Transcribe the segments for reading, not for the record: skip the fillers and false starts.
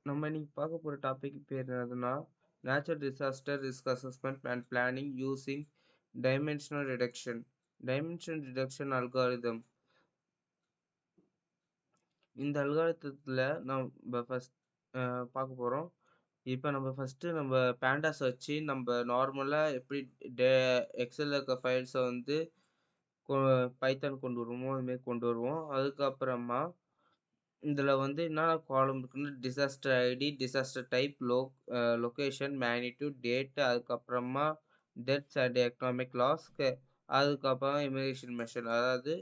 நம்ம இன்னைக்கு பார்க்க போற டாபிக் பேர் என்னதுன்னா, natural disaster risk assessment and planning using dimensional reduction. Dimensional reduction algorithm. இந்த அல்காரிதத்துல நம்ம ஃபர்ஸ்ட் பார்க்க போறோம். இப்ப நம்ம ஃபர்ஸ்ட்டு பேண்டாஸ் வச்சு நார்மலா எப்படி டே எக்ஸல்ல இருக்க ஃபைல்ஸ வந்து கொ பைத்தான் கொண்டு வருவோமோ, அது மாரி கொண்டு வருவோம். அதுக்கப்புறமா இதுல வந்து என்னென்ன காலம் இருக்குன்னா, disaster ID, disaster type, location, magnitude, date, அதுக்கப்புறமா டெத்ஸ் அண்ட் எக்கனாமிக் லாஸ், அதுக்கப்புறம் இமிகிரேஷன் மெஷர். அதாவது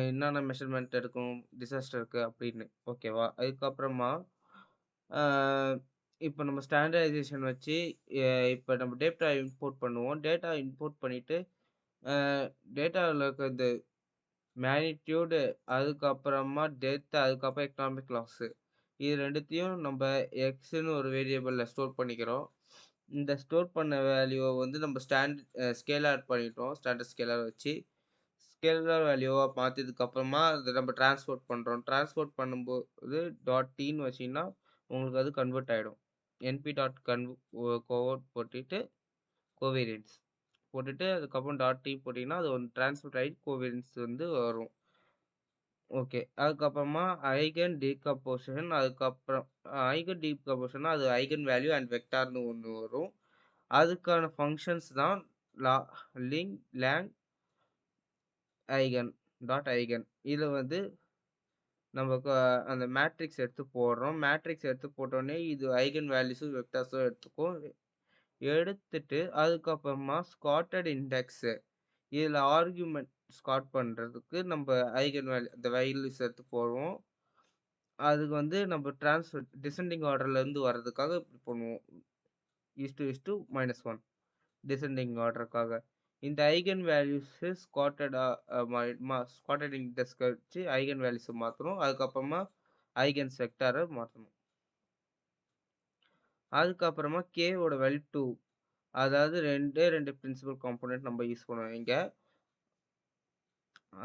என்னென்ன மெஷர்மென்ட் எடுக்கும் டிசாஸ்டருக்கு அப்படின்னு. ஓகேவா? அதுக்கப்புறமா அ இப்ப நம்ம ஸ்டாண்டர்டைசேஷன் வச்சு இப்ப நம்ம டேட்டா இம்போர்ட் பண்ணுவோம். டேட்டா இம்போர்ட் பண்ணிட்டு, அ டேட்டால இருக்க இந்த மேக்னிட்யூடு, அதுக்கப்புறமா டெப்த், அதுக்கப்புறம் எக்கனாமிக் லாஸு. இது 2த்தையும் நம்ப எக்ஸ்ன்னு ஒரு வேரியபிள்ல ஸ்டோர் பண்ணிக்கிறோம். இந்த ஸ்டோர் பண்ண வேல்யூவ வந்து நம்ம ஸ்கேலார் பண்ணிட்டோம். ஸ்டாண்டர்ட் ஸ்கேலார் வச்சு. ஸ்கேலார் வேல்யூவா மாத்தியதுக்கப்புறமா அத நம்ம டிரான்ஸ்போர்ட் பண்றோம். டிரான்ஸ்போர்ட் பண்ணும்போது டாட் டீன்னு வச்சீங்கன்னா, உங்களுக்கு அது கன்வெர்ட் ஆயிடும். என்பி டாட் கோவர்ட் போட்டுட்டு கோவேரியன்ஸ் போட்டுட்டு அதுக்கப்புறம் டாட் டி போட்டீங்கன்னா, அது ஒரு டிரான்ஸ்போர்ட் ஆயி கோவேரியன்ஸ் வந்து வரும். ஓகே. அதுக்கப்புறமா ஐகன் டீகம்போசிஷன். அதுக்கப்புறம் ஐகன் டீகம்போசிஷன்னா அது ஐகன் வேல்யூ அண்ட் வெக்டார்ன்னு ஒண்ணு வரும். அதுக்கான ஃபங்ஷன்ஸ் தான் லா லிங் லேங் ஐகன் டாட் ஐகன். இதுல வந்து நம்ம அந்த மேட்ரிக்ஸ் எடுத்து போடுறோம். மேட்ரிக்ஸ் எடுத்து போட்டோனே இது ஐகன் வேல்யூஸும் வெக்டார்ஸும் எடுத்துக்கும். எடுத்துட்டு அதுக்கப்புறமா ஸ்காட்டர்ட் இண்டெக்ஸு. இதுல ஆர்குமென்ட் ஸ்காட் பண்றதுக்கு ஐகன் வேல்யூ அந்த வேல்யூஸ் எடுத்து போடுவோம். அதுக்கு வந்து நம்ம டிசெண்டிங் ஆர்டர்ல இருந்து வர்றதுக்காக இப்படி பண்ணுவோம். -1 டிசெண்டிங் ஆர்டருக்காக. இந்த ஐகன் வேல்யூஸ் ஸ்காட்டர்ட் இண்டெக்ஸ் வச்சு ஐகன் வேல்யூஸ் மாத்தணும். அதுக்கப்புறமா ஐகன்ஸ் வெக்டார மாத்தணும். அதுக்கப்புறமா k ஓட வேல்யூ 2. அதாவது 2 பிரின்சிபல் காம்போனன்ட் நம்ம யூஸ் பண்ணுவோம் இங்க.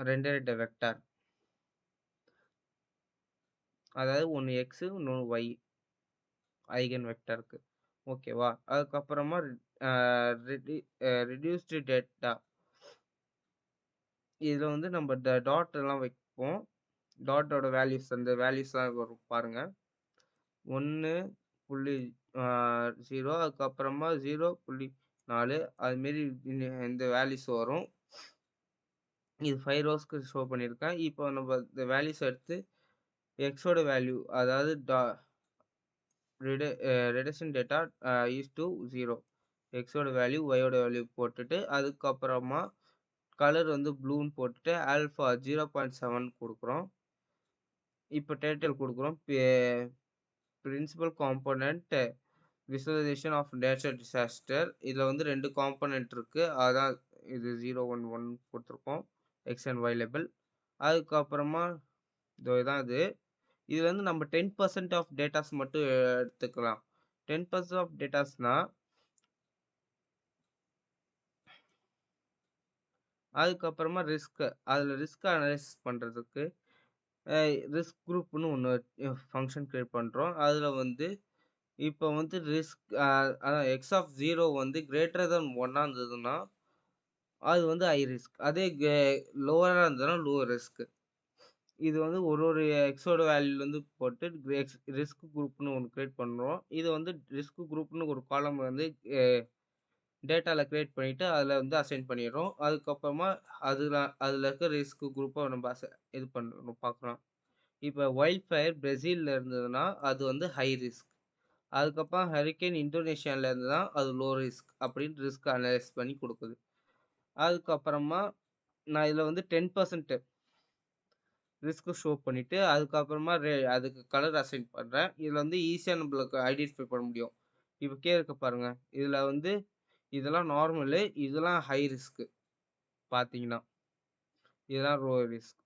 2 வெக்டார். அதாவது ஒண்ணு x, இன்னொன்னு y. ஐகன் வெக்டருக்கு. ஓகேவா? அதுக்கப்புறமா அ ரெடி ரெடியூஸ்டு டேட்டா. இதுல வந்து நம்ம டாட் எல்லாம் வைப்போம். டாட்டோட வேல்யூஸ் அந்த வேல்யூஸ்லாம் வரும் பாருங்க. 1.0 அதுக்கப்புறமா 0.4 அது மாரி இந்த வேல்யூஸ் வரும். இது 5 ரோஸ்க்கு ஷோ பண்ணியிருக்கேன். இப்போ நம்ம இந்த வேல்யூஸ் எடுத்து எக்ஸோட வேல்யூ அதாவது ரிடக்ஷன் டேட்டா ஈஸ் டு 0. எக்ஸோட வேல்யூ ஒய்யோட வேல்யூ போட்டுட்டு அதுக்கப்புறமா கலர் வந்து ப்ளூன்னு போட்டுட்டு ஆல்ஃபா 0.7 கொடுக்குறோம். இப்போ டைட்டில் கொடுக்குறோம். Principal component visualisation of nature disaster. இதில் வந்து 2 காம்போனன்ட் இருக்கு. அதான் இது 0, 1, 1 கொடுத்துருக்கோம். X and Y label. அதுக்கப்புறமா இதான் இது. இது வந்து நம்ம 10% ஆஃப் டேட்டாஸ் மட்டும் எடுத்துக்கலாம். 10% ஆஃப் டேட்டாஸ்னா அதுக்கப்புறமா அதில் ரிஸ்க் அனலைசிஸ் பண்ணுறதுக்கு ரிஸ்க் குரூப்னு ஒன்று ஃபங்க்ஷன் கிரியேட் பண்ணுறோம். அதில் வந்து இப்போ வந்து அதான் எக்ஸ் ஆஃப் 0 வந்து கிரேட்டர் தென் 1 இருந்ததுன்னா அது வந்து ஹை ரிஸ்க். அதே லோவராக இருந்ததுன்னா லோ ரிஸ்க். இது வந்து ஒரு எக்ஸோட வேல்யூலேருந்து போட்டு ரிஸ்க் குரூப்னு ஒன்று கிரியேட் பண்ணுறோம். இது வந்து ரிஸ்க் குரூப்னு ஒரு காலம் வந்து டேட்டாவில் கிரியேட் பண்ணிவிட்டு அதில் வந்து அசைன் பண்ணிடுறோம். அதுக்கப்புறமா அதில் இருக்க ரிஸ்க் குரூப்பை நம்ம இது பண்ணணும் பார்க்கலாம். இப்போ வைல்ட் ஃபயர் பிரேசிலில் இருந்ததுன்னா அது வந்து ஹை ரிஸ்க். அதுக்கப்புறம் ஹரிக்கேன் இந்தோனேஷியாவில் இருந்ததுன்னா அது லோ ரிஸ்க் அப்படின்னு ரிஸ்க் அனலைஸ் பண்ணி கொடுக்குது. அதுக்கப்புறமா நான் இதில் வந்து 10% ரிஸ்க் ஷோ பண்ணிவிட்டு அதுக்கப்புறமா அதுக்கு கலர் அசைன் பண்ணுறேன். இதில் வந்து ஈஸியாக நம்மளுக்கு ஐடென்டிஃபை பண்ண முடியும். இப்போ இருக்க பாருங்க. இதில் வந்து இதெல்லாம் நார்மலு, இதெல்லாம் ஹை ரிஸ்க்கு பார்த்தீங்கன்னா. இதெல்லாம் லோ ரிஸ்க்.